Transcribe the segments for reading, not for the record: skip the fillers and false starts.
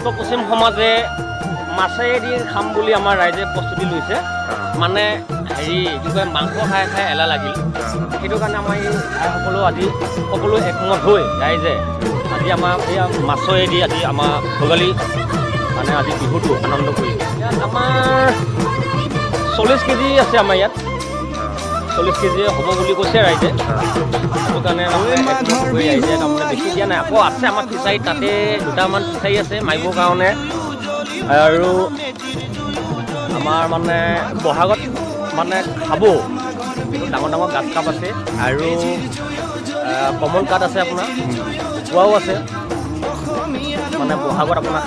উত্তৰ পশ্চিম সমাজে মাছেদি খাম বুলি আমাৰ ৰাইজে প্ৰস্তুতি লৈছে মানে হেৰি কি কয় মাংস খাই খাই এলাহ লাগিল সেইটো কাৰণে আমাৰ এই আইসকলো আজি সকলো একমত হৈ ৰাইজে আজি আমাৰ এই মাছেদি আজি আমাৰ ভোগালী মানে আজি বিহুটো আনন্দ কৰি ইয়াত আমাৰ 40 কেজি আছে আমাৰ ইয়াত 40 কেজি হ'ব বুলি কৈছে ৰাইজে সেইটো কাৰণে ৰাইজে তাৰমানে বেছি দিয়া নাই আকৌ আছে আমাৰ ফিচাৰী তাতে দুটামান ফিচাৰী আছে মাৰিবৰ কাৰণে আৰু আমাৰ মানে বহাগত মানে খাব ডাঙৰ ডাঙৰ গাছ কাপ আছে আৰু কমন কাঠ আছে আপোনাৰ কুকুৰাও আছে মানে বহাগত আপোনাৰ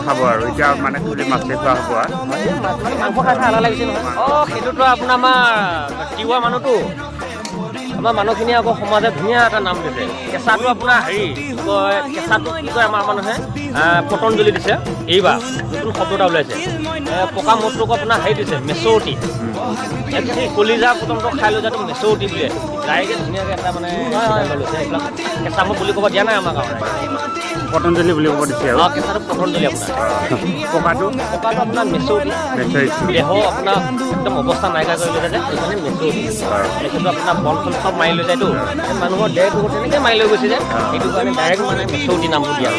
খাব আৰু এতিয়া মানে খুলি মাছে খোৱা হ'ব মাংস খাই খাই এলাহ লাগিছে নহয় সেইটোতো আপোনাৰ আমাৰ তিৱা মানুহটো আমাৰ মানুহখিনি আকৌ সমাজে ধুনীয়া এটা নাম দিছে কেঁচাটো আপোনাৰ হেৰি কি কয় কেঁচাটো কি কয় আমাৰ মানুহে পতঞ্জলি দিছে এইবাৰ নতুন শব্দ এটা ওলাইছে পকা মদটোক আপোনাৰ হেৰি দিছে মেচৌটি সেই কলিজা পতংটো খাই লৈ যোৱাটো মেচৌটি বুলি ৰাইজে ধুনীয়াকৈ এটা মানে লৈছে এইবিলাক কেঁচা মদ বুলি ক'ব দিয়া নাই আমাৰ গাঁৱৰ পতঞ্জলি বুলি ক'ব দিছে আৰু কেঁচাটো পতঞ্জলি আপোনাৰ পকাটো আপোনাৰ মেচৌটি দেহ আপোনাৰ একদম অৱস্থা নাইকিয়া কৰি লৈ যায় যে সেইকাৰণে মেচৌটি সেইটো আপোনাৰ বন চন চব মাৰি লৈ যায়তো মানুহৰ দেহটো তেনেকৈ মাৰি লৈ গৈছে যে সেইটো কাৰণে ডাইৰেক্ট মানে মেচৌটি নামটো দিয়া